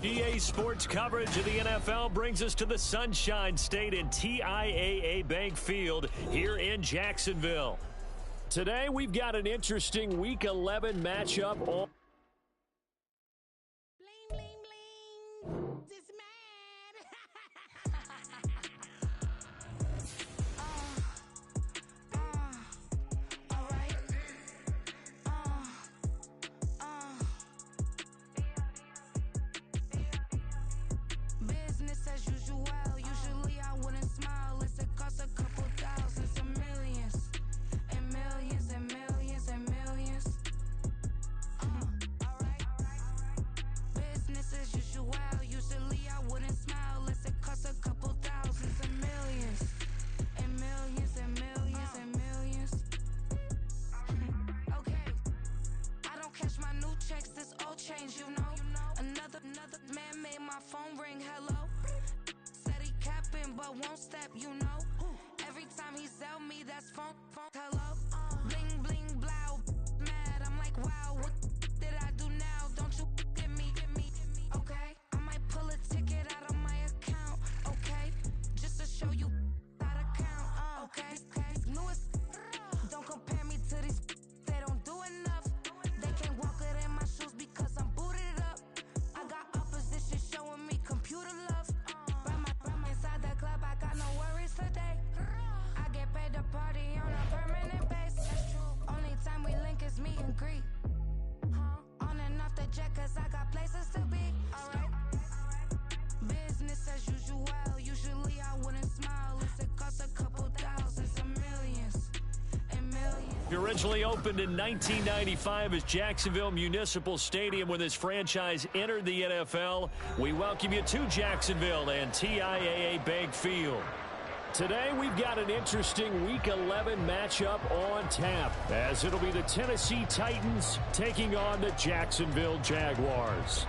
EA Sports coverage of the NFL brings us to the Sunshine State in TIAA Bank Field here in Jacksonville. Today, we've got an interesting Week 11 matchup. Bling, bling, bling. This man. All right. Business as usual. Usually I wouldn't smile. It's a cost a couple thousands of millions. And millions and millions and millions. Alright. Business as usual. Usually I wouldn't smile. Unless it costs a couple thousands of millions. And millions and millions and millions. Okay. I don't catch my new checks, this old change, you know. Another man made my phone ring, hello. Said he capping but won't step, you know. Every time he sell me, that's phone, hello. Bling, bling, blow, mad. I'm like, wow, what did I do now? Don't you get me, okay? I might pull a ticket out of my account, okay? Just to show you how to count, okay? Newest, don't compare me to these, they don't do enough. They can't walk it in my shoes because I'm booted up. I got opposition showing me computer love. Right inside the club, I got no worries today. I get paid to party on a permanent base. Only time we link is meet and greet. On and off the jet, cause I got places to be. Alright. Business as usual. Usually I wouldn't smile. Unless it costs a couple thousands of millions. And millions. He originally opened in 1995 as Jacksonville Municipal Stadium when this franchise entered the NFL. We welcome you to Jacksonville and TIAA Bank Field. Today, we've got an interesting Week 11 matchup on tap, as it'll be the Tennessee Titans taking on the Jacksonville Jaguars.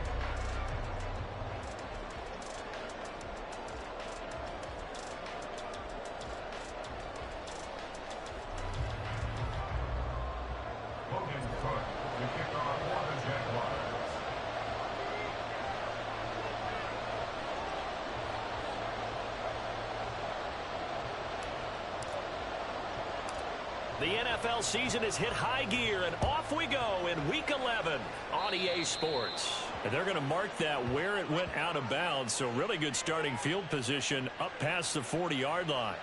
The NFL season has hit high gear, and off we go in Week 11 on EA Sports. And they're going to mark that where it went out of bounds, so really good starting field position up past the 40-yard line.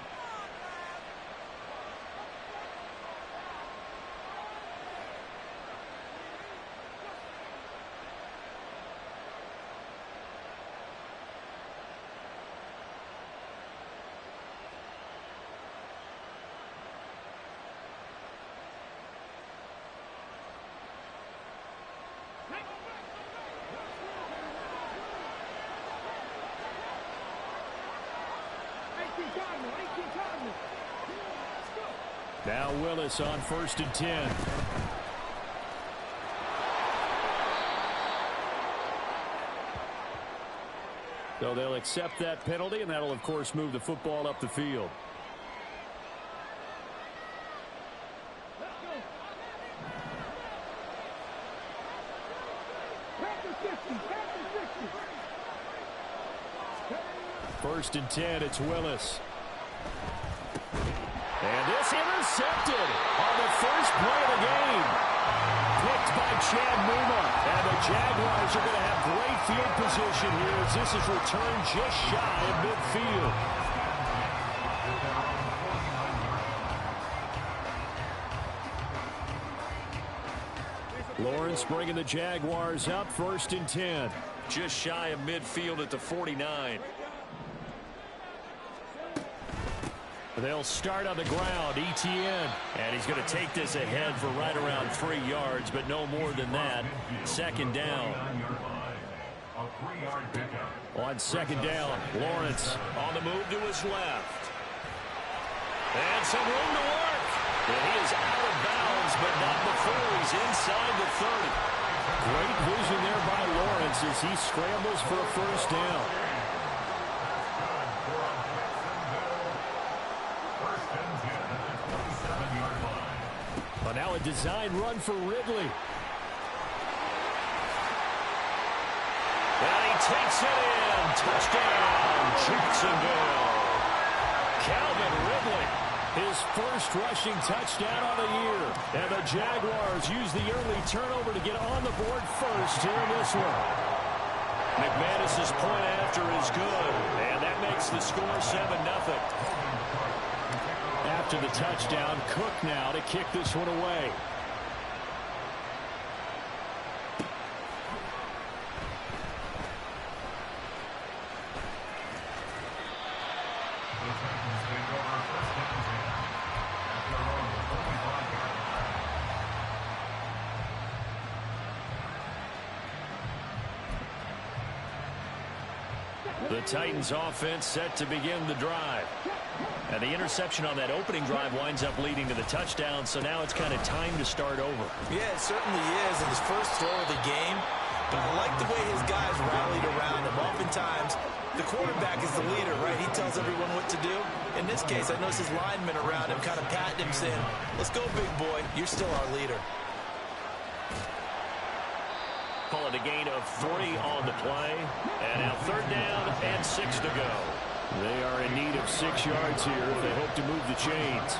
Now Willis on 1st and 10. So they'll accept that penalty, and that'll, of course, move the football up the field. First and 10, it's Willis. And this intercepted on the first play of the game. Picked by Chad Muma. And the Jaguars are going to have great field position here as this is returned just shy of midfield. Lawrence bringing the Jaguars up, 1st and 10. Just shy of midfield at the 49. They'll start on the ground, Etienne. And he's going to take this ahead for right around 3 yards, but no more than that. 2nd down. On 2nd down, Lawrence on the move to his left. And some room to work. And he is out of bounds, but not before he's inside the 30. Great vision there by Lawrence as he scrambles for a 1st down. But now a design run for Ridley. And he takes it in. Touchdown, Jacksonville. Calvin Ridley, his first rushing touchdown on the year. And the Jaguars use the early turnover to get on the board first here in this one. McManus's point after is good, and that makes the score 7-0. After the touchdown, Cook now to kick this one away. The Titans offense set to begin the drive. And the interception on that opening drive winds up leading to the touchdown, so now it's kind of time to start over. Yeah, it certainly is in his first throw of the game. But I like the way his guys rallied around him. Oftentimes, the quarterback is the leader, right? He tells everyone what to do. In this case, I noticed his linemen around him kind of patting him, saying, "Let's go, big boy. You're still our leader." Call it a gain of 3 on the play. And now 3rd down and 6 to go. They are in need of 6 yards here if they hope to move the chains.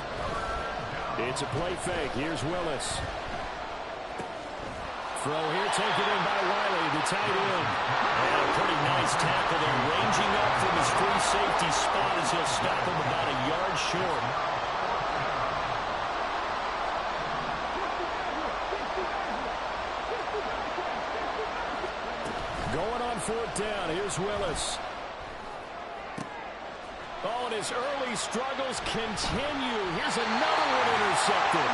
It's a play fake. Here's Willis. Throw here taken in by Riley, the tight end. And a pretty nice tackle there, ranging up from his free safety spot as he'll stop him about a yard short. Going on 4th down. Here's Willis. Oh, and his early struggles continue. Here's another one intercepted.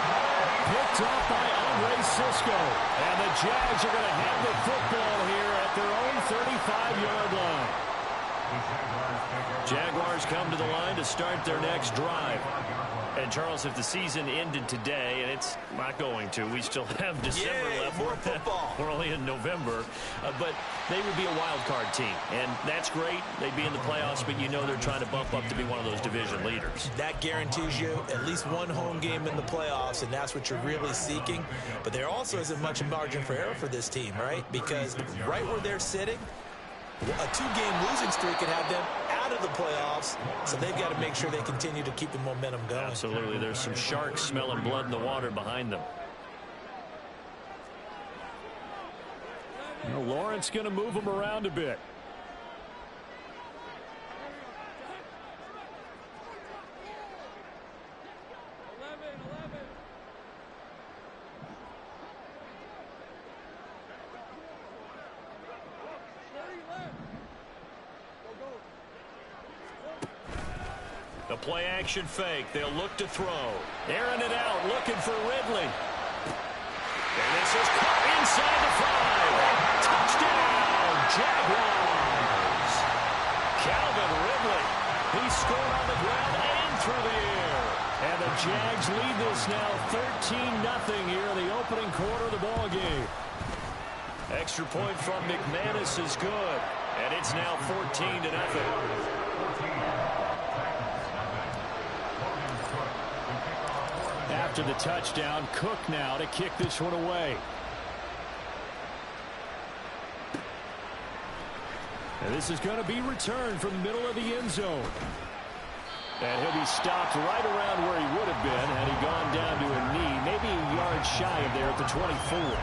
Picked off by Andre Sisco. And the Jags are going to have the football here at their own 35-yard line. Jaguars come to the line to start their next drive. And, Charles, if the season ended today, and it's not going to, we still have December left. More football. We're only in November. But they would be a wild card team. And that's great. They'd be in the playoffs, but you know they're trying to bump up to be one of those division leaders. That guarantees you at least one home game in the playoffs, and that's what you're really seeking. But there also isn't much margin for error for this team, right? Because right where they're sitting, a 2-game losing streak could have them out of the playoffs, so they've got to make sure they continue to keep the momentum going. Absolutely. There's some sharks smelling blood in the water behind them. Well, Lawrence going to move them around a bit. The play-action fake. They'll look to throw. Airing it out, looking for Ridley. And this is caught inside the 5. Touchdown, Jaguars. Calvin Ridley. He scored on the ground and through the air. And the Jags lead this now 13-0 here in the opening quarter of the ball game. Extra point from McManus is good. And it's now 14-0. After the touchdown, Cook now to kick this one away. And this is going to be returned from the middle of the end zone. And he'll be stopped right around where he would have been had he gone down to a knee, maybe a yard shy of there at the 24.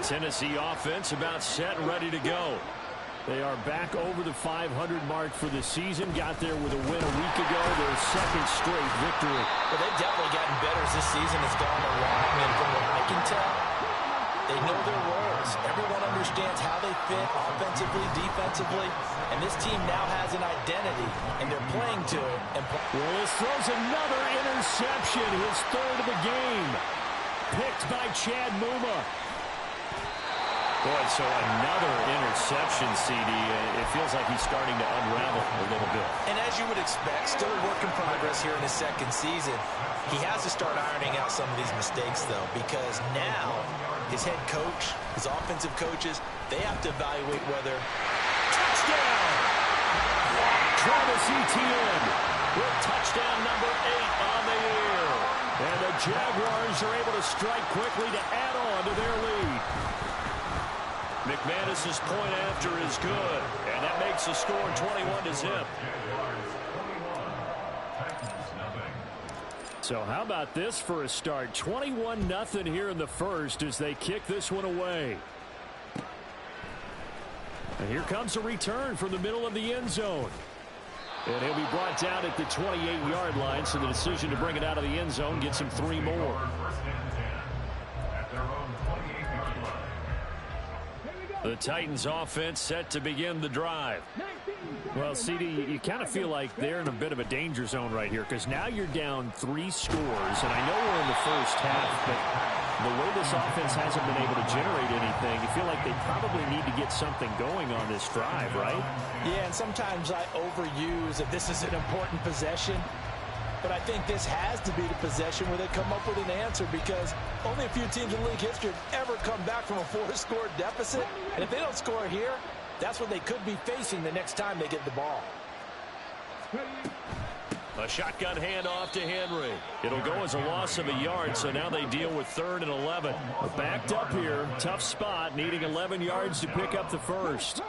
Tennessee offense about set and ready to go. They are back over the 500 mark for the season. Got there with a win a week ago. Their second straight victory. Well, they've definitely gotten better as this season has gone along. And from what I can tell, they know their roles. Everyone understands how they fit offensively, defensively. And this team now has an identity, and they're playing to it. And Willis throws another interception, his 3rd of the game. Picked by Chad Muma. Boy, so another interception, CD. It feels like he's starting to unravel a little bit. And as you would expect, still a work in progress here in his second season. He has to start ironing out some of these mistakes, though, because now his head coach, his offensive coaches, they have to evaluate whether... Touchdown! Travis Etienne with touchdown number 8 on the year. And the Jaguars are able to strike quickly to add on to their lead. McManus's point after is good, and that makes the score 21-0. So how about this for a start? 21-0 here in the first as they kick this one away. And here comes a return from the middle of the end zone. And he'll be brought down at the 28-yard line, so the decision to bring it out of the end zone gets him 3 more. The Titans offense set to begin the drive. Well, CD, you kind of feel like they're in a bit of a danger zone right here because now you're down 3 scores, and I know we're in the first half, but the way this offense hasn't been able to generate anything, you feel like they probably need to get something going on this drive, right? Yeah, and sometimes I overuse that this is an important possession, but I think this has to be the possession where they come up with an answer because only a few teams in league history have ever come back from a 4-score deficit, and if they don't score here, that's what they could be facing the next time they get the ball. A shotgun handoff to Henry. It'll go as a loss of a yard, so now they deal with 3rd and 11. Backed up here, tough spot, needing 11 yards to pick up the first.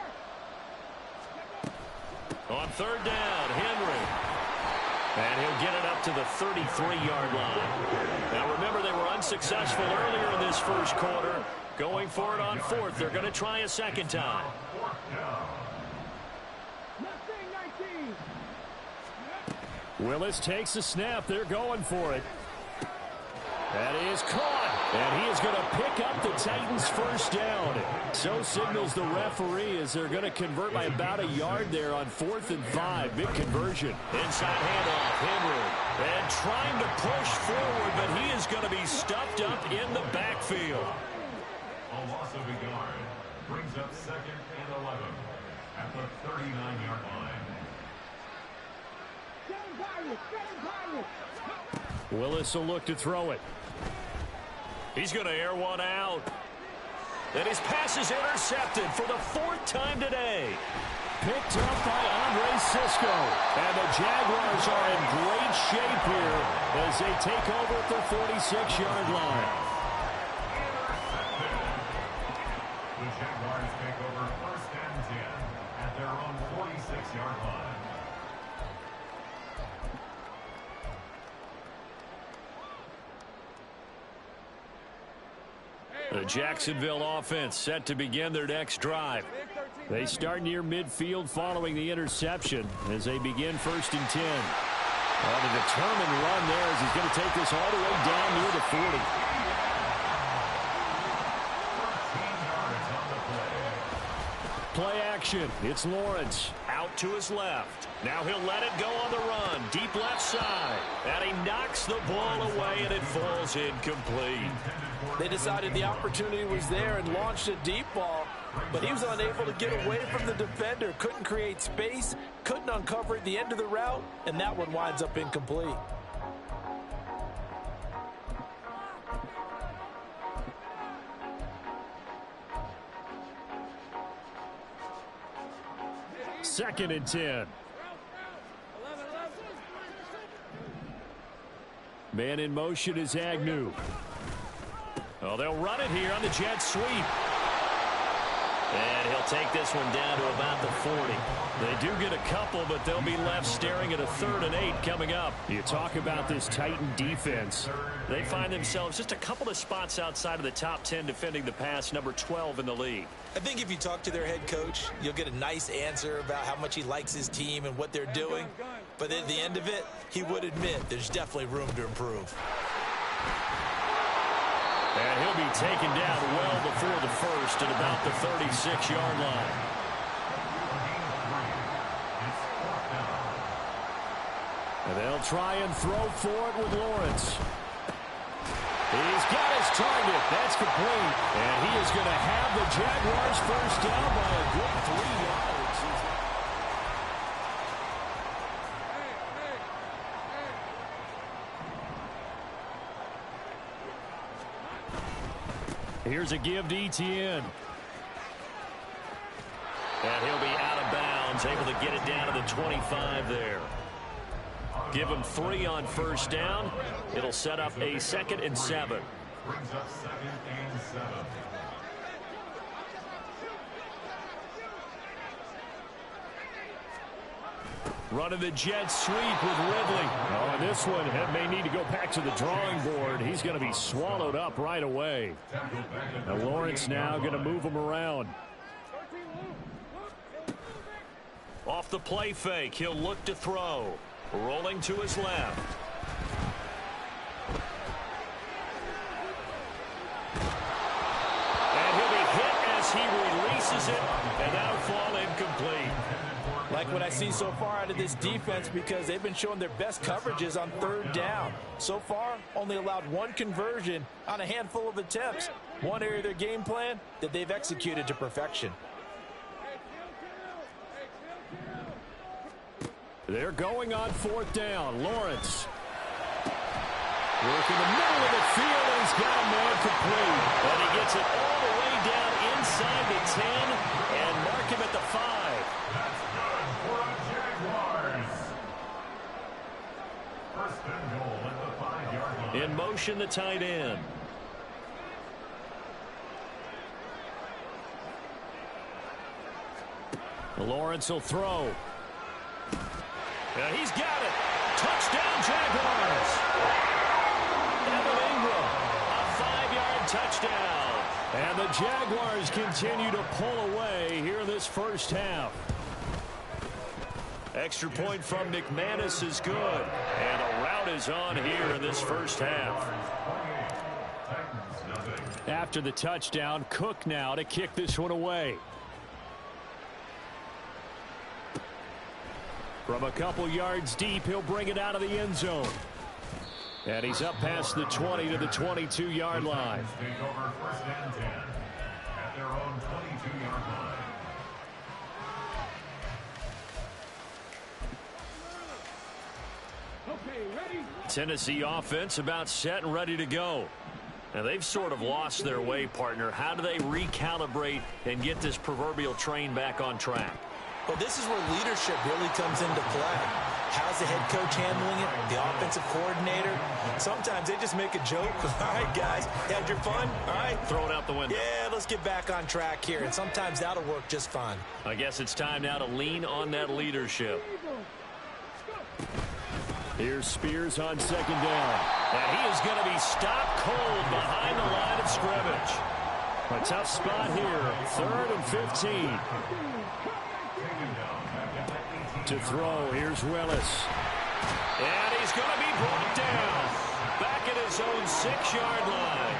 On 3rd down, Henry. And he'll get it up to the 33-yard line. Now remember, they were unsuccessful earlier in this first quarter. Going for it on 4th. They're going to try a second time. Willis takes the snap. They're going for it. That is caught. And he is going to pick up the Titans' first down. So signals the referee as they're going to convert by about a yard there on 4th and 5. Big conversion. Inside handoff. Henry. And trying to push forward, but he is going to be stuffed up in the backfield. A loss of a yard brings up 2nd and 11 at the 39-yard line. Willis will look to throw it. He's going to air one out. And his pass is intercepted for the 4th time today. Picked up by Andre Sisco. And the Jaguars are in great shape here as they take over at their 46-yard line. The Jaguars take over 1st and 10 at their own 46-yard line. The Jacksonville offense set to begin their next drive. They start near midfield following the interception as they begin 1st and 10. The determined run there as he's going to take this all the way down near the 40. Play action. It's Lawrence out to his left. Now he'll let it go on the run. Deep left side. And he knocks the ball away and it falls incomplete. They decided the opportunity was there and launched a deep ball, but he was unable to get away from the defender. Couldn't create space, couldn't uncover at the end of the route, and that one winds up incomplete. Second and 10. Man in motion is Agnew. Oh, they'll run it here on the jet sweep. And he'll take this one down to about the 40. They do get a couple, but they'll be left staring at a 3rd and 8 coming up. You talk about this Titan defense. They find themselves just a couple of spots outside of the top 10 defending the pass, number 12 in the league. I think if you talk to their head coach, you'll get a nice answer about how much he likes his team and what they're doing. But at the end of it, he would admit there's definitely room to improve. And he'll be taken down well before the first at about the 36-yard line. And they'll try and throw for it with Lawrence. He's got his target. That's complete. And he is going to have the Jaguars first down by a good 3 yards. Here's a give to Etienne. And he'll be out of bounds, able to get it down to the 25 there. Give him 3 on first down. It'll set up a 2nd and 7. Brings up 2nd and 7. Running the jet sweep with Ridley. Oh, and this one may need to go back to the drawing board. He's going to be swallowed up right away. Now Lawrence now going to move him around. Off the play fake, he'll look to throw. Rolling to his left. And he'll be hit as he releases it, and that'll fall incomplete. Like what I see so far out of this defense, because they've been showing their best coverages on 3rd down. So far, only allowed 1 conversion on a handful of attempts. One area of their game plan that they've executed to perfection. They're going on 4th down. Lawrence. Working the middle of the field, and he's got a man complete. And he gets it all the way down inside the 10 and mark him at the 5. That's good for the Jaguars. 1st and goal at the 5-yard line. In motion, the tight end. Lawrence will throw. Yeah, he's got it. Touchdown, Jaguars. Evan Ingram, a 5-yard touchdown. And the Jaguars continue to pull away here in this first half. Extra point from McManus is good. And a rout is on here in this first half. After the touchdown, Cook now to kick this one away. From a couple yards deep, he'll bring it out of the end zone. And he's up past the 20 to the 22-yard line. Take over 1st and 10 at their own 22-yard line. Tennessee offense about set and ready to go. Now they've sort of lost their way, partner. How do they recalibrate and get this proverbial train back on track? Well, this is where leadership really comes into play. How's the head coach handling it? The offensive coordinator? Sometimes they just make a joke. All right, guys, had your fun? All right. Throw it out the window. Yeah, let's get back on track here. And sometimes that'll work just fine. I guess it's time now to lean on that leadership. Here's Spears on 2nd down. And he is going to be stopped cold behind the line of scrimmage. A tough spot here. 3rd and 15. To throw, here's Willis. And he's going to be brought down. Back at his own 6-yard line.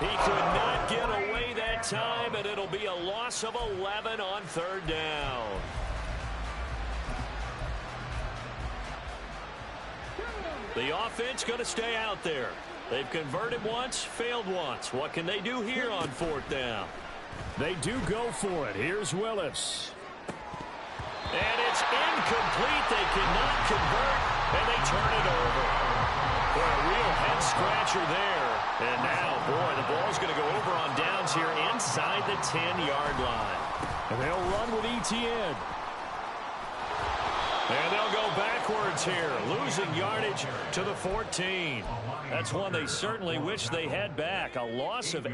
He could not get away that time, and it'll be a loss of 11 on 3rd down. The offense going to stay out there. They've converted once, failed once. What can they do here on 4th down? They do go for it. Here's Willis. And it's incomplete. They cannot convert, and they turn it over. Boy, a real head-scratcher there. And now, boy, the ball's going to go over on downs here inside the 10-yard line. And they'll run with Etienne. And they'll go backwards here, losing yardage to the 14. That's one they certainly wish they had back. A loss of 8.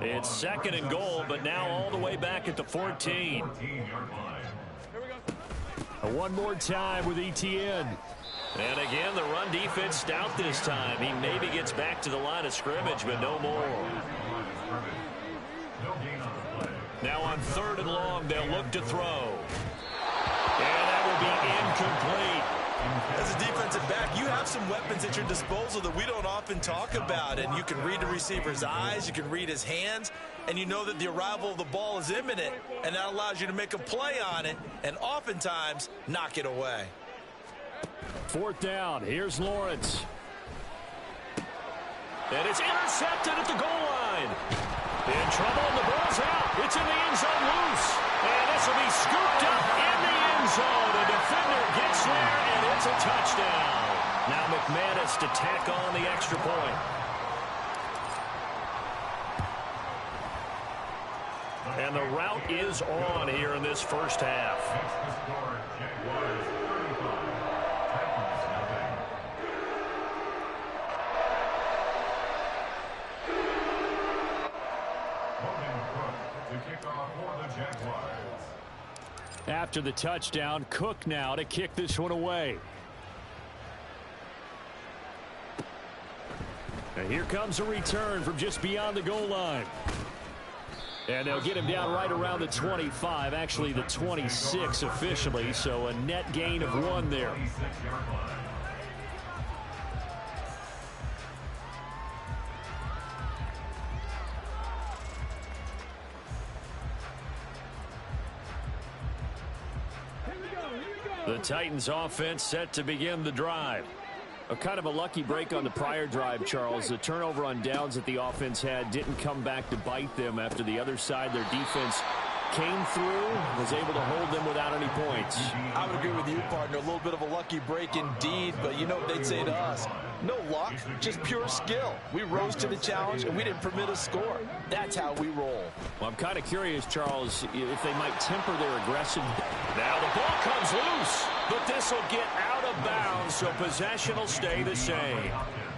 It's 2nd and goal, but now all the way back at the 14. One more time with Etienne. And again, the run defense stout this time. He maybe gets back to the line of scrimmage, but no more. Now on 3rd and long, they'll look to throw. And that will be incomplete. As a defensive back, you have some weapons at your disposal that we don't often talk about. And you can read the receiver's eyes, you can read his hands, and you know that the arrival of the ball is imminent, and that allows you to make a play on it and oftentimes knock it away. 4th down. Here's Lawrence. And it's intercepted at the goal line. In trouble, and the ball's out. It's in the end zone loose. And this will be scooped up in the end zone. The defender gets there, and it's a touchdown. Now McManus to tack on the extra point. And the route is on here in this first half. for the Jaguars. After the touchdown, Cook now to kick this one away. And here comes a return from just beyond the goal line. And they'll get him down right around the 25, actually the 26 officially, so a net gain of 1 there. The Titans offense set to begin the drive. A kind of a lucky break on the prior drive, Charles. The turnover on downs that the offense had didn't come back to bite them after the other side. Their defense came through, was able to hold them without any points. I would agree with you, partner. A little bit of a lucky break indeed, but you know what they'd say to us. No luck, just pure skill. We rose to the challenge, and we didn't permit a score. That's how we roll. Well, I'm kind of curious, Charles, if they might temper their aggression. Now the ball comes loose, but this will get out of bounds, so possession will stay the same.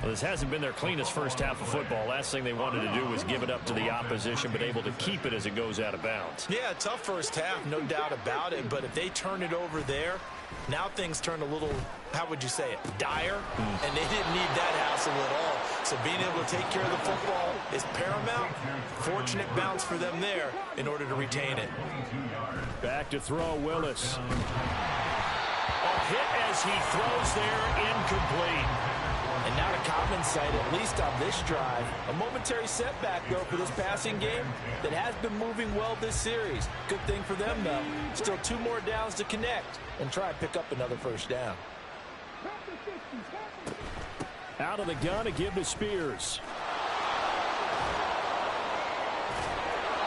Well, this hasn't been their cleanest first half of football. Last thing they wanted to do was give it up to the opposition, but able to keep it as it goes out of bounds. Yeah, tough first half, no doubt about it, but if they turn it over there, now things turn a little, how would you say it, dire, and they didn't need that hassle at all. So being able to take care of the football is paramount. Fortunate bounce for them there in order to retain it. Back to throw, Willis. A hit as he throws there, incomplete. And now to Commons' side, at least on this drive. A momentary setback, though, for this passing game that has been moving well this series. Good thing for them, though. Still 2 more downs to connect and try and pick up another first down. Out of the gun to give to Spears.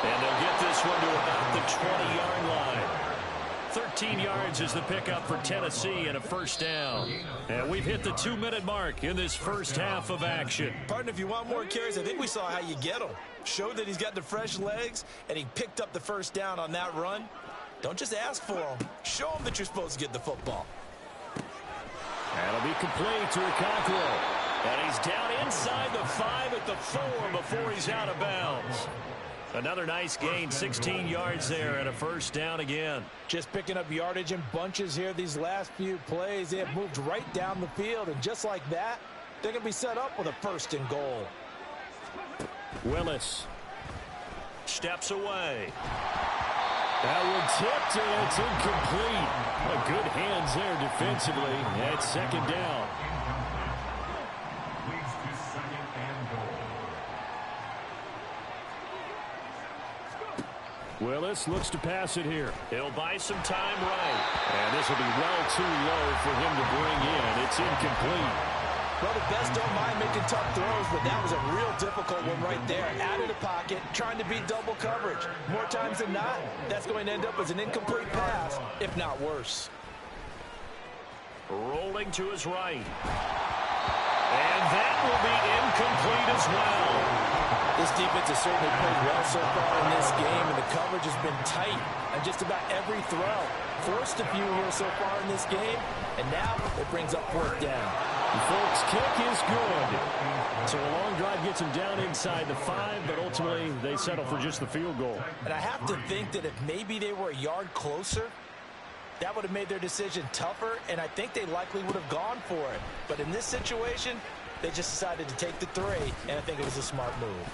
And they'll get this one to about the 20-yard line. 13 yards is the pickup for Tennessee and a first down. And we've hit the 2-minute mark in this first half of action. Partner, if you want more carries, I think we saw how you get them. Show that he's got the fresh legs, and he picked up the first down on that run. Don't just ask for him. Show him that you're supposed to get the football. That'll be complete to Okonkwo. And he's down inside the 5 at the 4 before he's out of bounds. Another nice gain, 16 yards there and a first down again. Just picking up yardage in bunches here these last few plays. They have moved right down the field, and just like that, they're going to be set up with a first and goal. Willis Steps away. That one tipped, and it's incomplete. Good hands there defensively at second down. Leads to second and goal. Willis looks to pass it here. He'll buy some time right. And this will be well too low for him to bring in. It's incomplete. Well, the best don't mind making tough throws, but that was a real difficult one right there. Out of the pocket, trying to beat double coverage. More times than not, that's going to end up as an incomplete pass, if not worse. Rolling to his right. And that will be incomplete as well. This defense has certainly played well so far in this game, and the coverage has been tight on just about every throw. Forced a few here so far in this game, and now it brings up fourth down. The Folks' kick is good. So a long drive gets him down inside the 5, but ultimately they settle for just the field goal. And I have to think that if maybe they were a yard closer, that would have made their decision tougher, and I think they likely would have gone for it. But in this situation, they just decided to take the 3, and I think it was a smart move.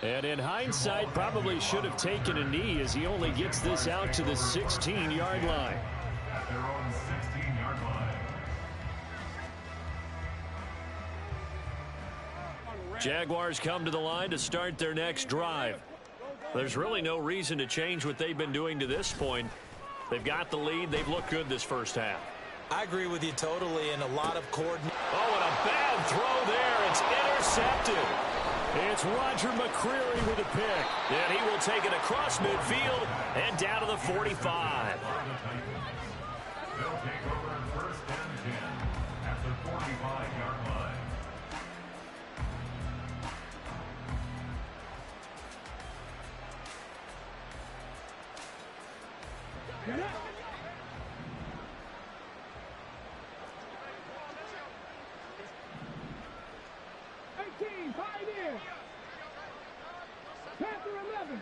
And in hindsight, probably should have taken a knee as he only gets this out to the 16-yard line. At their own 16-yard line. Jaguars come to the line to start their next drive. There's really no reason to change what they've been doing to this point. They've got the lead. They've looked good this first half. I agree with you totally, and a lot of coordination. Oh, and a bad throw there. It's intercepted. It's Roger McCreary with a pick. And he will take it across midfield and down to the 45. They'll take over first and 10 at the 45-yard line.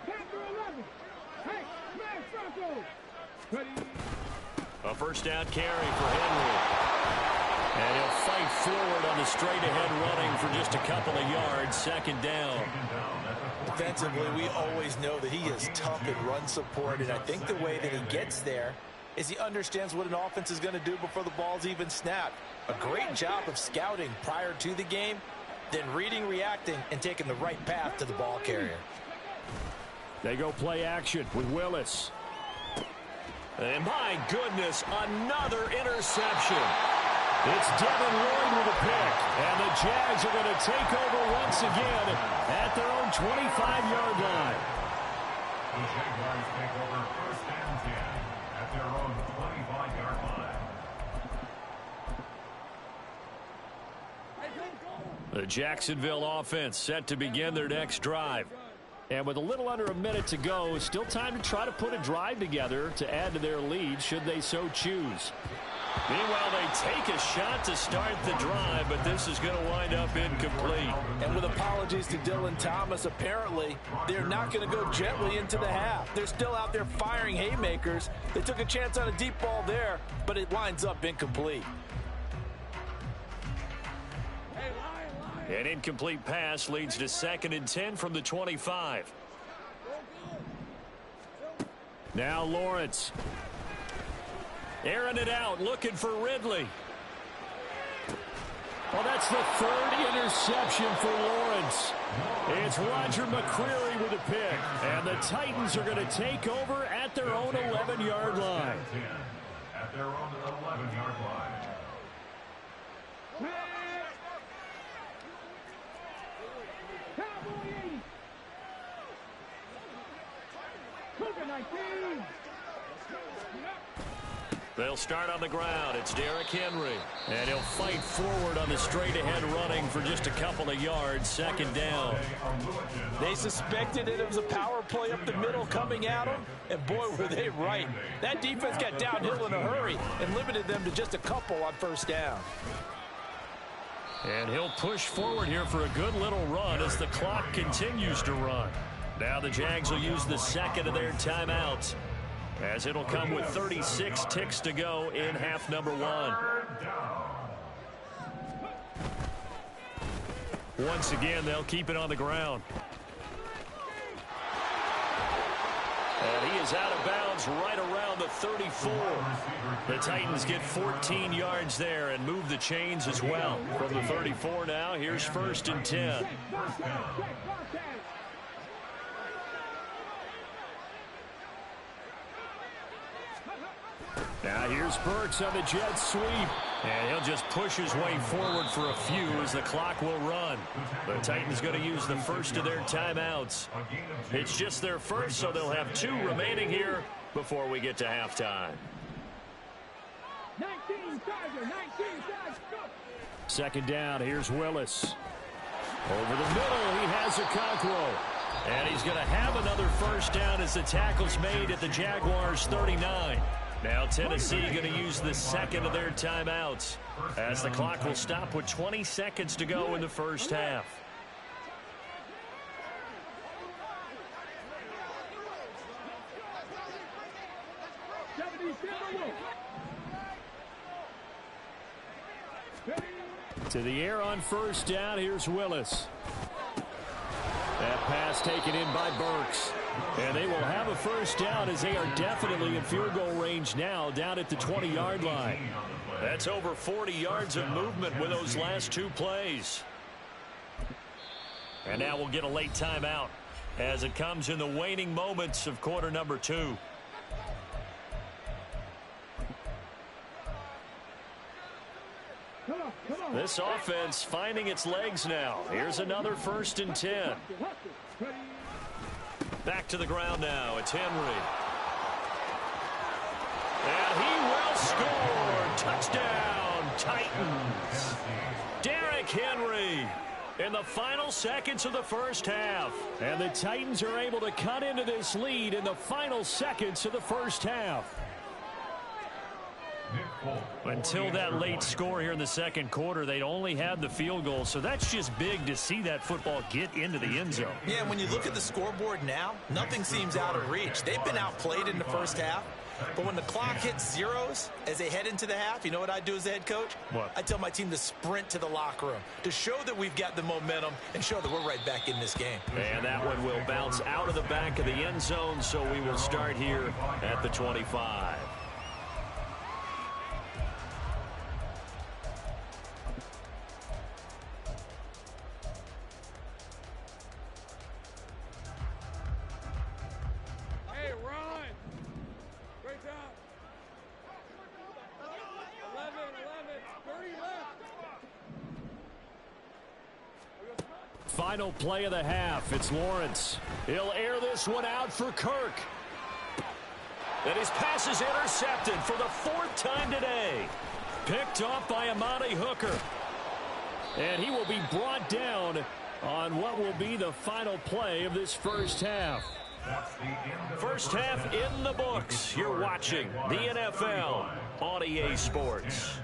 Panther 11. Hey. A first down carry for Henry. And he'll fight forward on the straight-ahead running for just a couple of yards. Second down. Defensively, we always know that he is tough in run support, and I think the way that he gets there is he understands what an offense is going to do before the ball's even snapped. A great job of scouting prior to the game, then reading, reacting, and taking the right path to the ball carrier. They go play action with Willis. And my goodness, another interception. It's Devin Lloyd with a pick. And the Jags are going to take over once again at their own 25-yard line. The Jaguars take over first and 10 at their own 25-yard line. The Jacksonville offense set to begin their next drive. And with a little under a minute to go, still time to try to put a drive together to add to their lead should they so choose. Meanwhile, they take a shot to start the drive, but this is going to wind up incomplete. And with apologies to Dylan Thomas, apparently they're not going to go gently into the half. They're still out there firing haymakers. They took a chance on a deep ball there, but it winds up incomplete. An incomplete pass leads to 2nd and 10 from the 25. Now Lawrence. Airing it out, looking for Ridley. Well, that's the 3rd interception for Lawrence. It's Roger McCreary with a pick. And the Titans are going to take over at their own 11-yard line. At their own 11-yard line. They'll start on the ground. It's Derrick Henry. And he'll fight forward on the straight-ahead running for just a couple of yards. 2nd down. They suspected it was a power play up the middle coming at them, and boy, were they right. That defense got downhill in a hurry and limited them to just a couple on 1st down. And he'll push forward here for a good little run as the clock continues to run. Now the Jags will use the 2nd of their timeouts, as it'll come with 36 ticks to go in half number 1. Once again, they'll keep it on the ground. And he is out of bounds right around the 34. The Titans get 14 yards there and move the chains as well. From the 34 now, here's 1st and 10. Now here's Burks on the jet sweep. And he'll just push his way forward for a few as the clock will run. The Titans going to use the 1st of their timeouts. It's just their 1st, so they'll have 2 remaining here before we get to halftime. 2nd down, here's Willis. Over the middle, he has Okonkwo. And he's going to have another 1st down as the tackle's made at the Jaguars' 39. Now Tennessee going to use the 2nd of their timeouts, as the clock will stop with 20 seconds to go in the 1st half. To the air on 1st down, here's Willis. That pass taken in by Burks. And they will have a 1st down as they are definitely in field goal range now down at the 20-yard line. That's over 40 yards of movement with those last 2 plays. And now we'll get a late timeout as it comes in the waning moments of quarter number 2. This offense finding its legs now. Here's another 1st and 10. Back to the ground now. It's Henry. And he will score. Touchdown, Titans. Derrick Henry in the final seconds of the 1st half. And the Titans are able to cut into this lead in the final seconds of the 1st half. Until that late score here in the second quarter, they'd only had the field goal, so that's just big to see that football get into the end zone. Yeah, and when you look at the scoreboard now, nothing seems out of reach. They've been outplayed in the first half, but when the clock hits zeros as they head into the half, you know what I do as the head coach? What? I tell my team to sprint to the locker room to show that we've got the momentum and show that we're right back in this game. And that one will bounce out of the back of the end zone, so we will start here at the 25. Final play of the half. It's Lawrence. He'll air this one out for Kirk. And his pass is intercepted for the fourth time today. Picked off by Amani Hooker. And he will be brought down on what will be the final play of this first half. First half in the books. You're watching the NFL on EA Sports.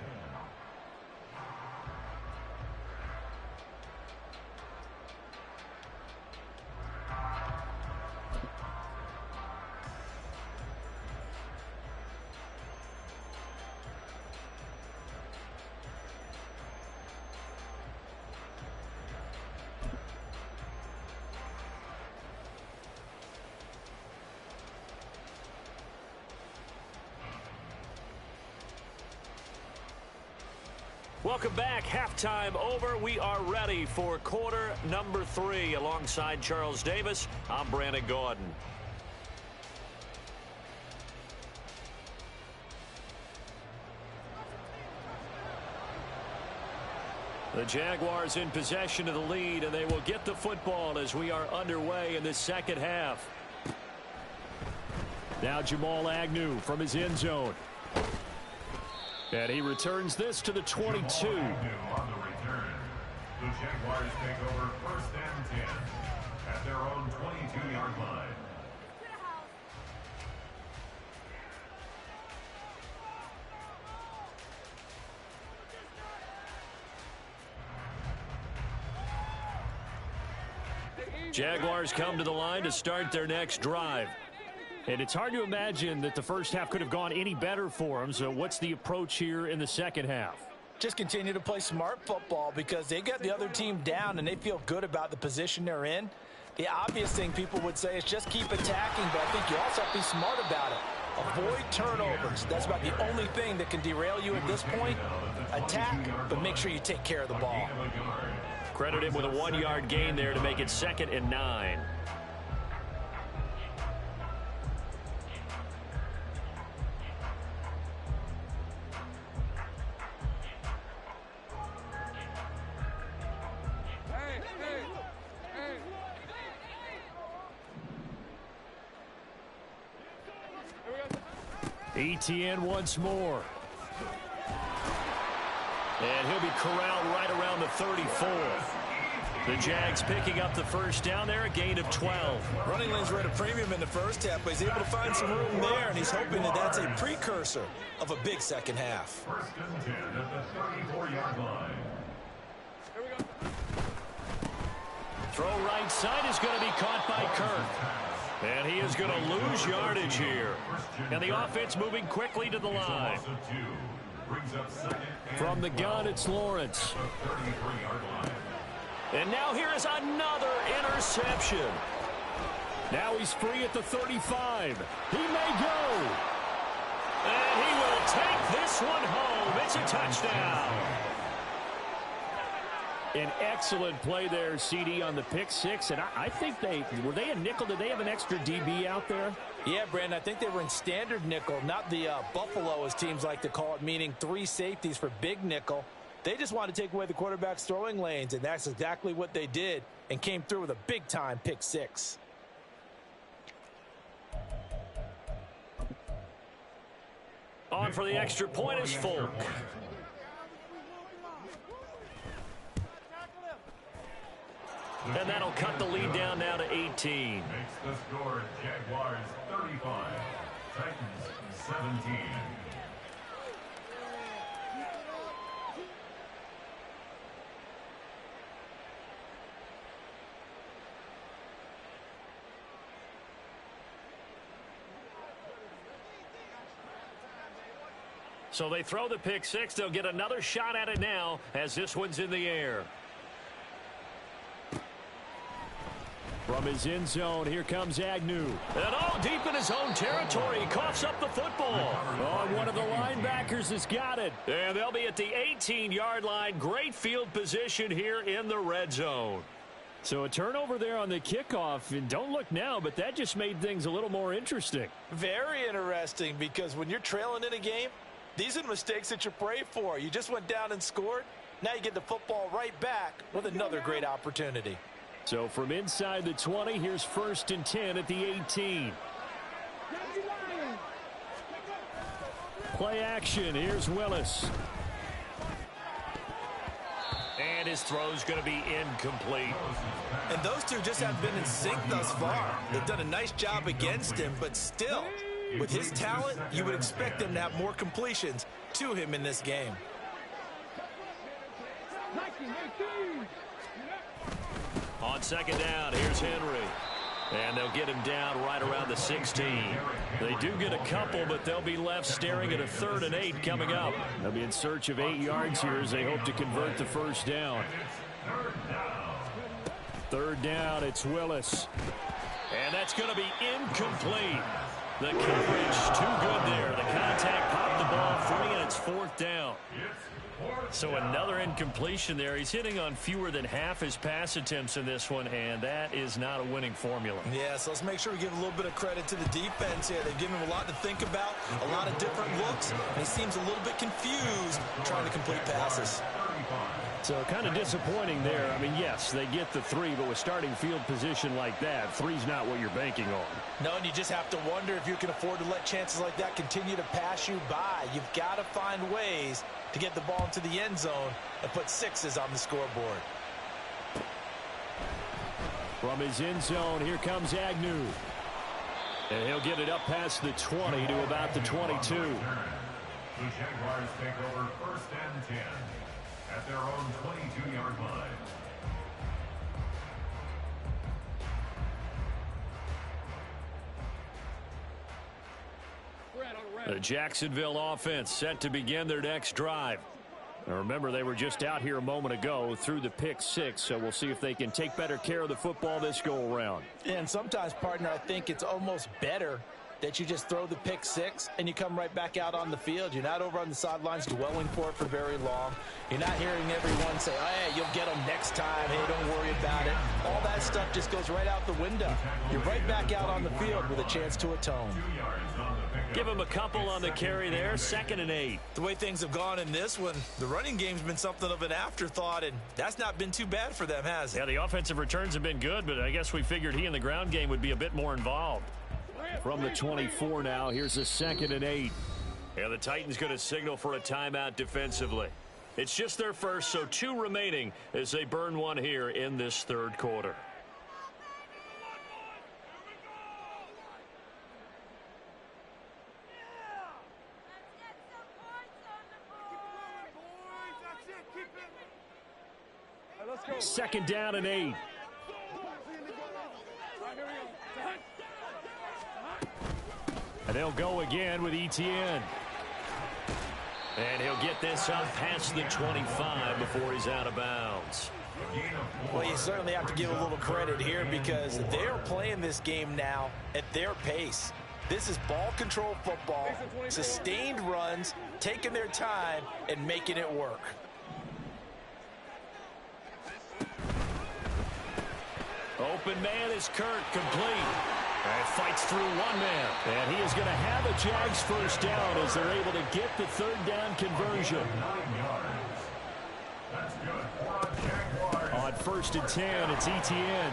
Welcome back. Halftime over. We are ready for quarter number 3. Alongside Charles Davis, I'm Brandon Gordon. The Jaguars in possession of the lead, and they will get the football as we are underway in the second half. Now Jamal Agnew from his end zone. And he returns this to the 22. On the return, the Jaguars take over first and 10 at their own 22-yard line. Jaguars come to the line to start their next drive. And it's hard to imagine that the first half could have gone any better for them. So what's the approach here in the second half? Just continue to play smart football because they got the other team down and they feel good about the position they're in. The obvious thing people would say is just keep attacking, but I think you also have to be smart about it. Avoid turnovers. That's about the only thing that can derail you at this point. Attack, but make sure you take care of the ball. Credit him with a 1-yard gain there to make it 2nd and 9. ETN once more. And he'll be corralled right around the 34. The Jags picking up the first down there, a gain of 12. Running lanes were at a premium in the first half, but he's able to find some room there, and he's hoping that that's a precursor of a big second half. First and 10 at the 34-yard line. Throw right side is going to be caught by Kirk. And he is going to lose yardage here. And the offense moving quickly to the line. From the gun, it's Lawrence. And now here is another interception. Now he's free at the 35. He may go. And he will take this one home. It's a touchdown. An excellent play there, CD, on the pick six. And I think were they a nickel? Did they have an extra DB out there? Yeah, Brandon, I think they were in standard nickel, not the Buffalo, as teams like to call it, meaning 3 safeties for big nickel. They just wanted to take away the quarterback's throwing lanes, and that's exactly what they did and came through with a big-time pick six. On for the extra point is Folk. And that'll cut the lead down now to 18. Makes the score Jaguars 35, Titans 17. So they throw the pick six. They'll get another shot at it now as this one's in the air. From his end zone, here comes Agnew. And deep in his own territory, he coughs up the football. One of the linebackers has got it. And they'll be at the 18-yard line. Great field position here in the red zone. So a turnover there on the kickoff. And don't look now, but that just made things a little more interesting. Very interesting, because when you're trailing in a game, these are the mistakes that you pray for. You just went down and scored. Now you get the football right back with another great opportunity. So from inside the 20, here's 1st and 10 at the 18. Play action. Here's Willis. And his throw's going to be incomplete. And those two just have been in sync thus far. They've done a nice job against him, but still, with his talent, you would expect them to have more completions to him in this game. On 2nd down, here's Henry. And they'll get him down right around the 16. They do get a couple, but they'll be left staring at a 3rd and 8 coming up. They'll be in search of 8 yards here as they hope to convert the 1st down. 3rd down, it's Willis. And that's going to be incomplete. The coverage too good there. The contact popped the ball free, and it's 4th down. So another incompletion there. He's hitting on fewer than half his pass attempts in this one, and that is not a winning formula. Yeah, so let's make sure we give a little bit of credit to the defense here. They've given him a lot to think about, a lot of different looks, and he seems a little bit confused trying to complete passes. So kind of disappointing there. I mean, yes, they get the 3, but with starting field position like that, 3's not what you're banking on. No, and you just have to wonder if you can afford to let chances like that continue to pass you by. You've got to find ways to get the ball into the end zone and put 6s on the scoreboard. From his end zone, here comes Agnew. And he'll get it up past the 20 to about the 22. The Jaguars take over 1st and 10 at their own 22-yard line. The Jacksonville offense set to begin their next drive. Now remember, they were just out here a moment ago through the pick 6, so we'll see if they can take better care of the football this go-around. And sometimes, partner, I think it's almost better that you just throw the pick 6 and you come right back out on the field. You're not over on the sidelines dwelling for it for very long. You're not hearing everyone say, oh, hey, you'll get them next time. Hey, don't worry about it. All that stuff just goes right out the window. You're right back out on the field with a chance to atone. Give him a couple on the carry there. 2nd and 8. The way things have gone in this one, the running game's been something of an afterthought, and that's not been too bad for them, has it? Yeah, the offensive returns have been good, but I guess we figured he in the ground game would be a bit more involved. From the 24 now, here's a 2nd and 8. And the Titans going to signal for a timeout defensively. It's just their first, so 2 remaining as they burn one here in this 3rd quarter. Second down and 8. And they'll go again with Etienne. And he'll get this up past the 25 before he's out of bounds. Well, you certainly have to give a little credit here because they're playing this game now at their pace. This is ball control football, sustained runs, taking their time and making it work. Open man is Kirk, complete. And fights through one man. And he is going to have a Jags 1st down as they're able to get the 3rd down conversion. On 1st and 10, it's Etienne.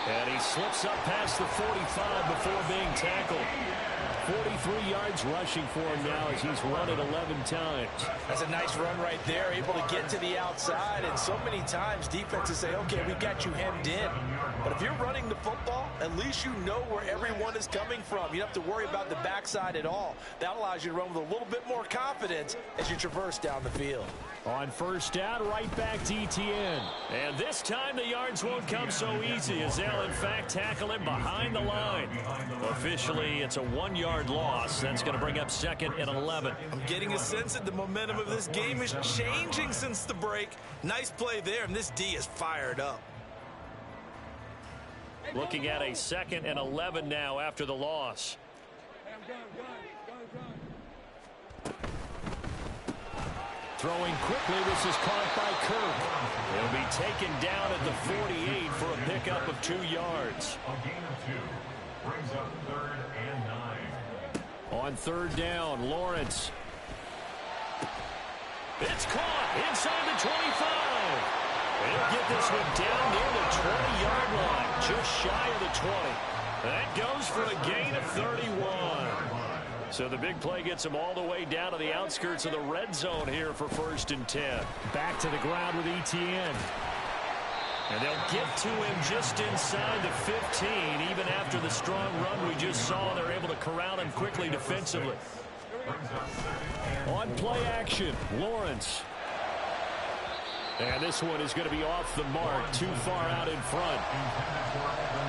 And he slips up past the 45 before being tackled. 43 yards rushing for him now as he's run it 11 times. That's a nice run right there, able to get to the outside. And so many times defenses say, okay, we got you hemmed in. But if you're running the football, at least you know where everyone is coming from. You don't have to worry about the backside at all. That allows you to run with a little bit more confidence as you traverse down the field. On first down, right back to Etienne. And this time the yards won't come so easy as they'll, in fact, tackle him behind the line. Officially, it's a 1-yard loss. That's going to bring up 2nd and 11. I'm getting a sense that the momentum of this game is changing since the break. Nice play there, and this D is fired up. Looking at a 2nd and 11 now after the loss. Throwing quickly, this is caught by Kirk. He'll be taken down at the 48 for a pickup of 2 yards. A gain of 2 brings up 3rd and 9. On 3rd down, Lawrence. It's caught inside the 25. He'll get this one down near the 20-yard line, just shy of the 20. That goes for a gain of 31. So the big play gets him all the way down to the outskirts of the red zone here for 1st and 10. Back to the ground with Etienne. And they'll get to him just inside the 15. Even after the strong run we just saw, they're able to corral him quickly defensively. On play action, Lawrence. And this one is going to be off the mark, too far out in front.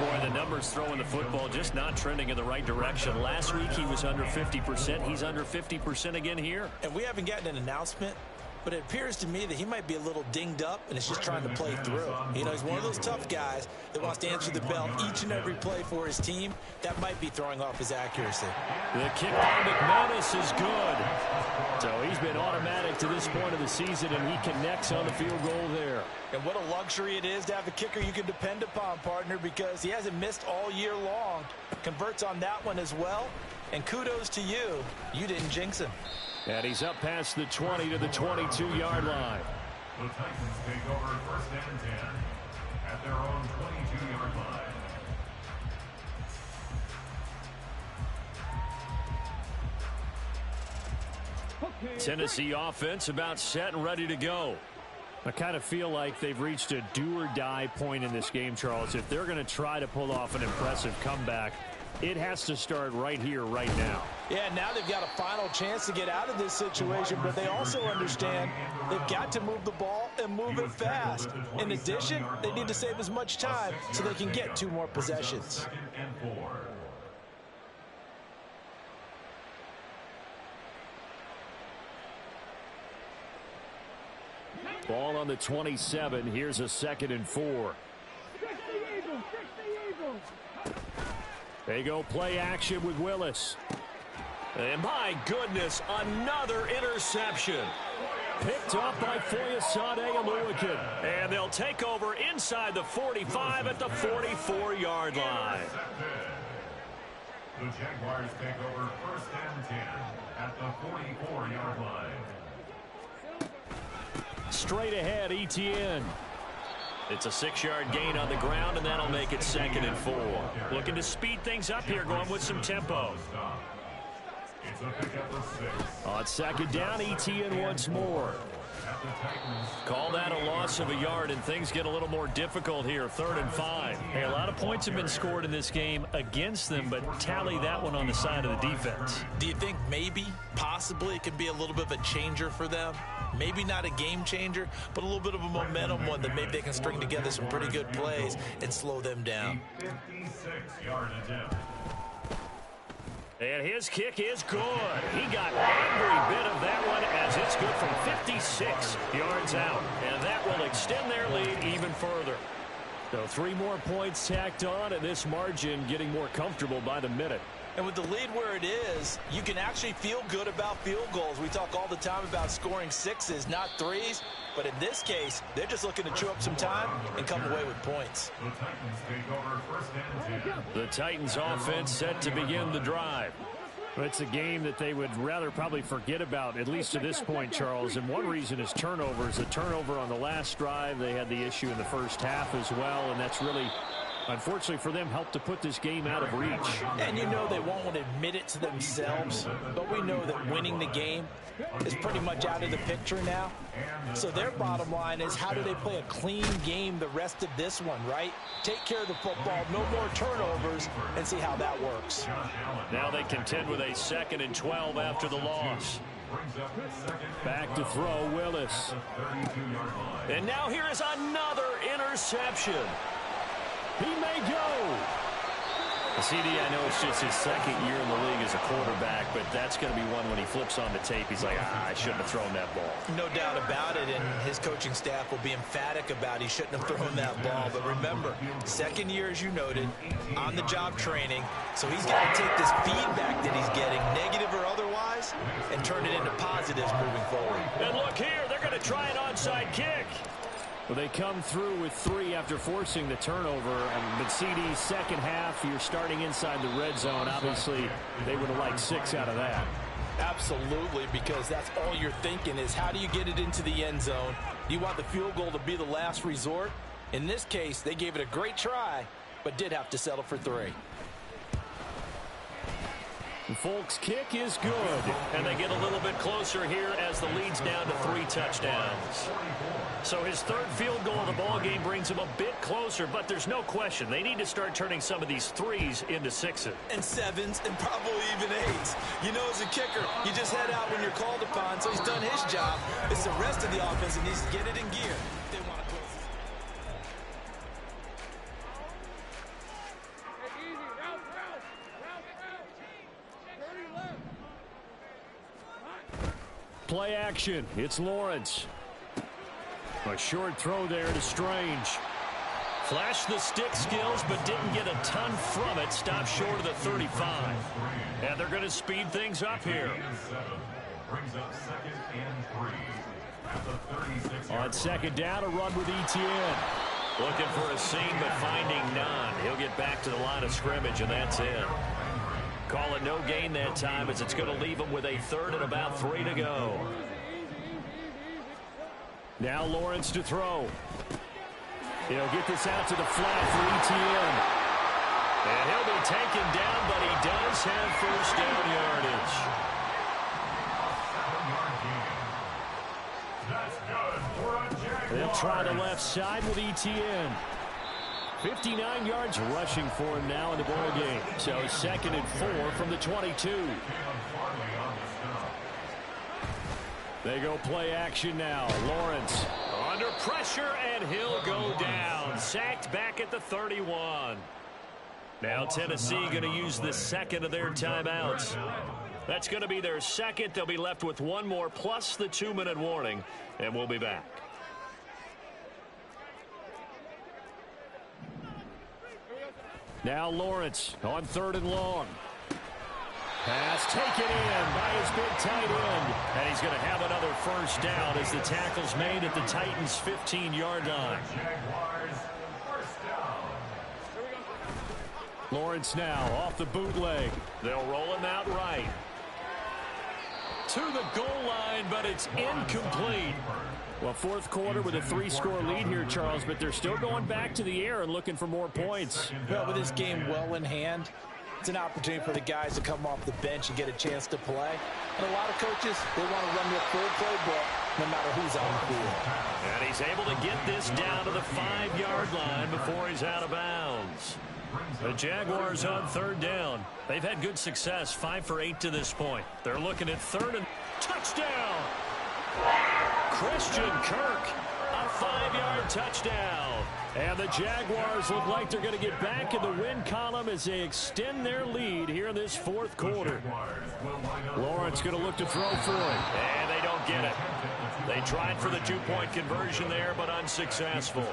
Boy, the numbers throwing the football just not trending in the right direction. Last week he was under 50%. He's under 50% again here. And we haven't gotten an announcement, but it appears to me that he might be a little dinged up and is just trying to play through. You know, he's one of those tough guys that wants to answer the bell each and every play for his team. That might be throwing off his accuracy. The kick by McManus is good. So he's been automatic to this point of the season, and he connects on the field goal there. And what a luxury it is to have a kicker you can depend upon, partner, because he hasn't missed all year long. Converts on that one as well. And kudos to you. You didn't jinx him. And he's up past the 20 to the 22-yard line. The Titans take over 1st and 10 at their own 22-yard line. Tennessee offense about set and ready to go. I kind of feel like they've reached a do-or-die point in this game, Charles. If they're going to try to pull off an impressive comeback, it has to start right here, right now. Yeah, now they've got a final chance to get out of this situation, but they also understand they've got to move the ball and move it fast. In addition, they need to save as much time so they can get 2 more possessions. 2nd and 4. Ball on the 27. Here's a 2nd and 4. They go play action with Willis. And my goodness, another interception. Picked up by Foyesade Aluakin. And they'll take over inside the 45 at the 44-yard line. The Jaguars take over 1st and 10 at the 44-yard line. Straight ahead, Etienne. It's a 6-yard gain on the ground, and that'll make it 2nd and 4. Looking to speed things up here, going with some tempo. It's a pickup of 6. On 2nd down, Etienne once more. Call that a loss of a yard, and things get a little more difficult here. 3rd and 5. Hey, a lot of points have been scored in this game against them, but tally that one on the side of the defense. Do you think maybe, possibly, it could be a little bit of a changer for them? Maybe not a game changer, but a little bit of a momentum one that maybe they can string together some pretty good plays and slow them down. 56-yard attempt. And his kick is good. He got every bit of that one as it's good from 56 yards out. And that will extend their lead even further. So 3 more points tacked on, and this margin getting more comfortable by the minute. And with the lead where it is, you can actually feel good about field goals. We talk all the time about scoring 6s, not 3s. But in this case, they're just looking to chew up some time and come away with points. The Titans take over 1st and 10. The Titans offense set to begin the drive. It's a game that they would rather probably forget about, at least to this point, Charles. And one reason is turnovers. A turnover on the last drive. They had the issue in the first half as well, and that's really unfortunately for them, helped to put this game out of reach. And you know they won't admit it to themselves, but we know that winning the game is pretty much out of the picture now. So their bottom line is, how do they play a clean game the rest of this one, right? Take care of the football, no more turnovers, and see how that works. Now they contend with a 2nd and 12 after the loss. Back to throw, Willis. And now here is another interception. He may go. CD, I know it's just his 2nd year in the league as a quarterback, but that's going to be one when he flips on the tape. He's like, I shouldn't have thrown that ball. No doubt about it, and his coaching staff will be emphatic about he shouldn't have thrown that ball. But remember, 2nd year, as you noted, on-the-job training, so he's got to take this feedback that he's getting, negative or otherwise, and turn it into positives moving forward. And look here, they're going to try an onside kick. Well, they come through with 3 after forcing the turnover. But CD's second half, you're starting inside the red zone. Obviously, they would have liked 6 out of that. Absolutely, because that's all you're thinking is, how do you get it into the end zone? You want the field goal to be the last resort. In this case, they gave it a great try, but did have to settle for 3. Folk's kick is good. And they get a little bit closer here as the lead's down to 3 touchdowns. So his 3rd field goal of the ball game brings him a bit closer, but there's no question they need to start turning some of these 3s into 6s. And 7s, and probably even 8s. You know, as a kicker, you just head out when you're called upon, so he's done his job. It's the rest of the offense that needs to get it in gear. They want to close. Play action. It's Lawrence. A short throw there to Strange. Flashed the stick skills, but didn't get a ton from it. Stopped short of the 35. And they're going to speed things up here. Brings up 2nd and 3 at the 36. On 2nd down, a run with Etienne. Looking for a seam, but finding none. He'll get back to the line of scrimmage, and that's it. Call it no gain that time, as it's going to leave him with a 3rd and about 3 to go. Now Lawrence to throw. He'll get this out to the flat for Etienne. And he'll be taken down, but he does have 1st down yardage. That's good for a Jaguars. They'll try the left side with Etienne. 59 yards rushing for him now in the ball game. So 2nd and 4 from the 22. They go play action now. Lawrence Under pressure, and he'll go down. Sacked back at the 31. Now Tennessee going to use the 2nd of their timeouts. That's going to be their 2nd. They'll be left with 1 more plus the 2-minute warning, and we'll be back. Now Lawrence on 3rd and long. Pass taken in by his big tight end. And he's going to have another 1st down as the tackle's made at the Titans' 15-yard line. Jaguars, 1st down. Lawrence now off the bootleg. They'll roll him out right. To the goal line, but it's incomplete. Well, 4th quarter with a 3-score lead here, Charles, but they're still going back to the air and looking for more points. Well, with this game well in hand, it's an opportunity for the guys to come off the bench and get a chance to play. And a lot of coaches, they want to run their full playbook no matter who's on the field. And he's able to get this down to the 5-yard line before he's out of bounds. The Jaguars on 3rd down. They've had good success, 5 for 8 to this point. They're looking at 3rd and touchdown. Christian Kirk, a 5-yard touchdown. And the Jaguars look like they're going to get back in the win column as they extend their lead here in this 4th quarter. Lawrence going to look to throw for it. And they don't get it. They tried for the 2-point conversion there, but unsuccessful.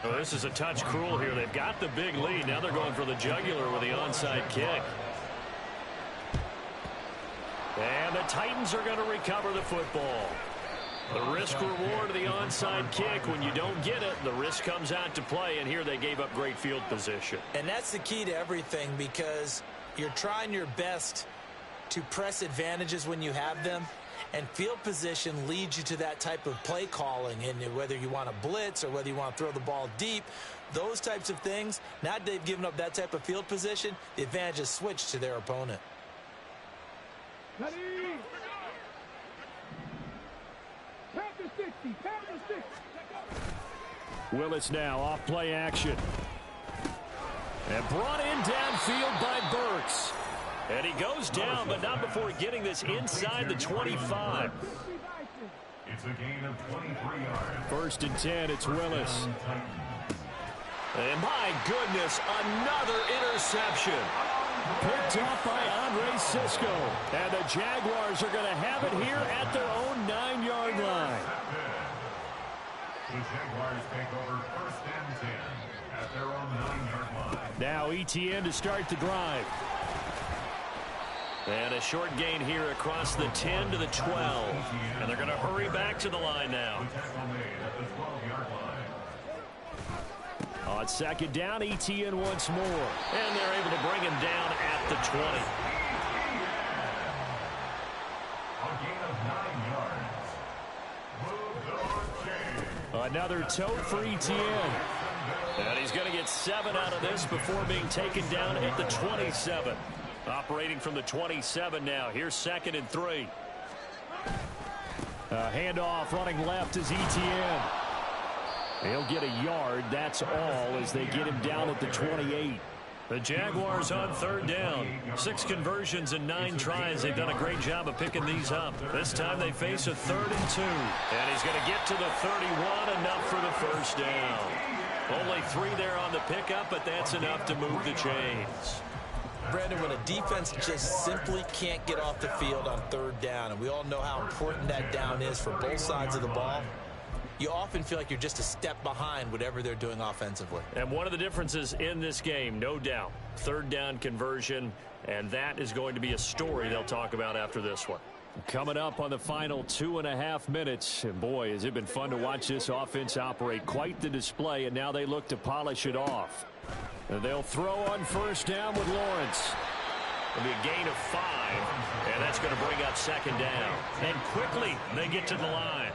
Well, this is a touch cruel here. They've got the big lead. Now they're going for the jugular with the onside kick. And the Titans are going to recover the football. The risk-reward of the onside kick, when you don't get it, the risk comes out to play, and here they gave up great field position. And that's the key to everything, because you're trying your best to press advantages when you have them, And field position leads you to that type of play calling, and whether you want to blitz or whether you want to throw the ball deep, those types of things. Now they've given up that type of field position, the advantage is switched to their opponent. Willis now off play action. And brought in downfield by Burks. And he goes down, but not before getting this inside the 25. It's a gain of 23 yards. 1st and 10, it's Willis. And my goodness, another interception. Picked off by Andre Cisco. And the Jaguars are going to have it here at their own 9-yard line. The Jaguars take over 1st and 10 at their own 9-yard line. Now ETN to start the drive. And a short gain here across the 10 to the 12. And they're going to hurry back to the line now. On 2nd down, ETN once more. And they're able to bring him down at the 20. A gain of 9 yards. Another tote for ETN. And he's going to get 7 out of this before being taken down at the 27. Operating from the 27 now. Here's 2nd and 3. Handoff running left is ETN. He'll get a yard. That's all as they get him down at the 28. The Jaguars on 3rd down. 6 conversions and 9 tries. They've done a great job of picking these up. This time they face a 3rd and 2. And he's going to get to the 31, enough for the 1st down. Only 3 there on the pickup, but that's enough to move the chains. Brandon, when a defense just simply can't get off the field on 3rd down, and we all know how important that down is for both sides of the ball, you often feel like you're just a step behind whatever they're doing offensively. And one of the differences in this game, no doubt, 3rd down conversion, and that is going to be a story they'll talk about after this one. Coming up on the final 2.5 minutes, and boy, has it been fun to watch this offense operate. Quite the display, and now they look to polish it off. And they'll throw on 1st down with Lawrence. It'll be a gain of 5, and that's going to bring up 2nd down. And quickly, they get to the line.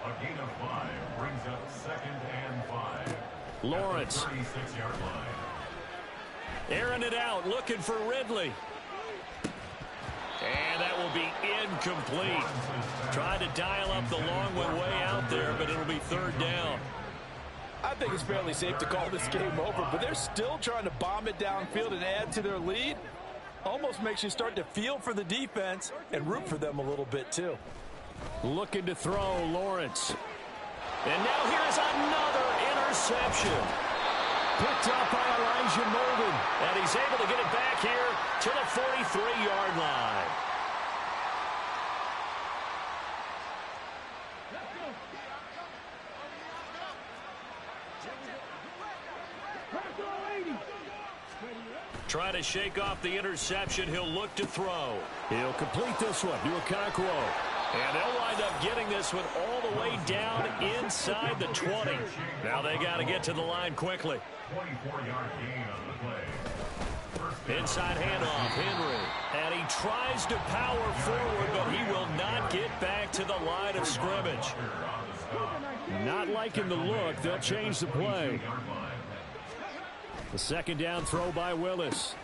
A gain of 5 brings up 2nd and 5. Lawrence. 36-yard line. Airing it out, looking for Ridley. And that will be incomplete. Tried to dial up the long way out there, but it'll be 3rd down. I think it's fairly safe to call this game over, but they're still trying to bomb it downfield and add to their lead. Almost makes you start to feel for the defense and root for them a little bit too. Looking to throw, Lawrence. And now here's another interception. Picked up by Elijah Molden. And he's able to get it back here to the 43-yard line. Trying to shake off the interception. He'll look to throw. He'll complete this one to Okonkwo. And they'll wind up getting this one all the way down inside the 20. Now they got to get to the line quickly. 24-yard gain on the play. Inside handoff, Henry. And he tries to power forward, but he will not get back to the line of scrimmage. Not liking the look. They'll change the play. The 2nd down throw by Willis.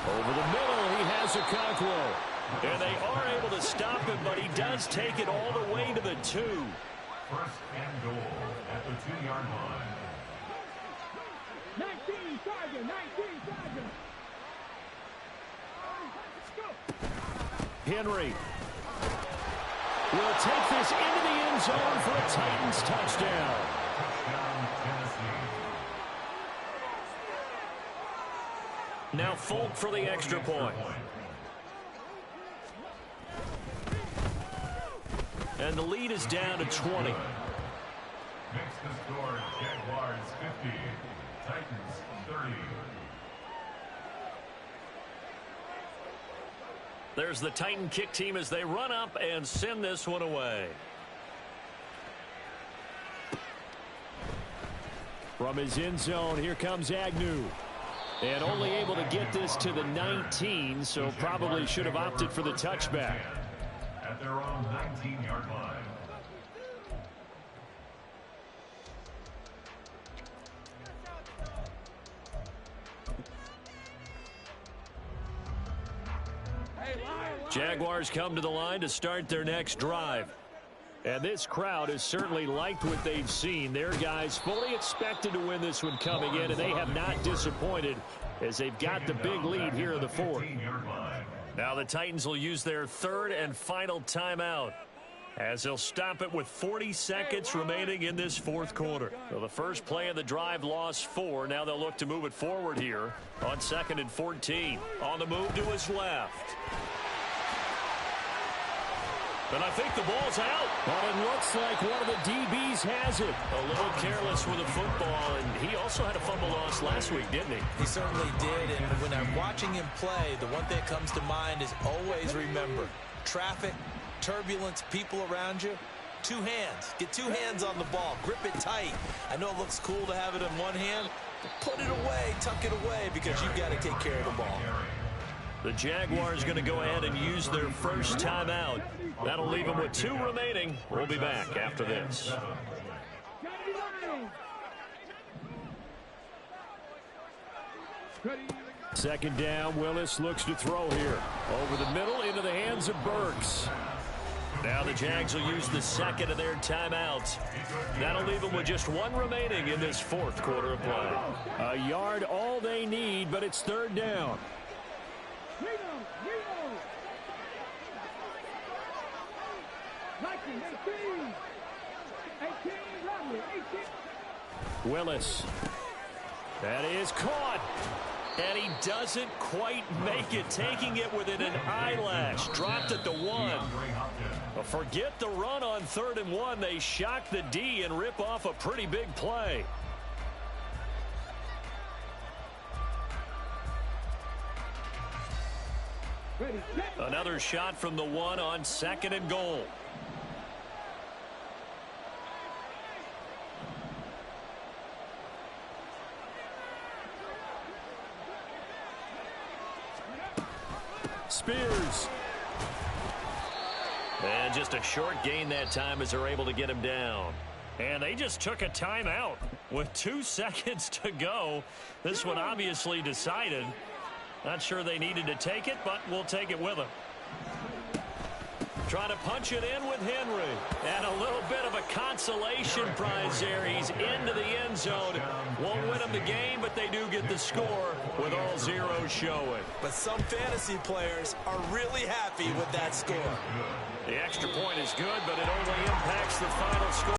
Over the middle, he has Okonkwo. And they are able to stop him, but he does take it all the way to the 2. 1st and goal at the 2-yard line. 19, Sergeant, 19, Sergeant. Henry will take this into the end zone for a Titans touchdown. Touchdown, Tennessee. Now Folk for the extra point. And the lead is down to 20. Makes the score Jaguars 50, Titans 30. There's the Titan kick team as they run up and send this one away. From his end zone, here comes Agnew. And only able to get this to the 19, so probably should have opted for the touchback. at their own 19-yard line. Jaguars come to the line to start their next drive. And this crowd has certainly liked what they've seen. Their guys fully expected to win this one coming in, and they have not disappointed as they've got the big lead here in the fourth. Now the Titans will use their third and final timeout, as they'll stop it with 40 seconds remaining in this fourth quarter. So the first play of the drive lost 4. Now they'll look to move it forward here on 2nd and 14. On the move to his left. And I think the ball's out. But it looks like one of the DBs has it. A little careless with the football, and he also had a fumble loss last week, didn't he? He certainly did, and when I'm watching him play, the one thing that comes to mind is always remember, traffic, turbulence, people around you, 2 hands. Get 2 hands on the ball. Grip it tight. I know it looks cool to have it in one hand, but put it away, tuck it away, because you've got to take care of the ball. The Jaguars going to go ahead and use their first timeout. That'll leave them with 2 remaining. We'll be back after this. Second down, Willis looks to throw here. Over the middle into the hands of Burks. Now the Jags will use the second of their timeouts. That'll leave them with just 1 remaining in this fourth quarter of play. A yard all they need, but it's third down. Willis. That is caught. And he doesn't quite make it, taking it within an eyelash. Dropped at the 1. But forget the run on 3rd and 1. They shock the D and rip off a pretty big play. Another shot from the 1 on 2nd and goal. Spears. And just a short gain that time as they're able to get him down. And they just took a timeout with 2 seconds to go. This one obviously decided. Not sure they needed to take it, but we'll take it with them. Trying to punch it in with Henry. And a little bit of a consolation prize there. He's into the end zone. Won't win them the game, but they do get the score with all zeros showing. But some fantasy players are really happy with that score. The extra point is good, but it only impacts the final score.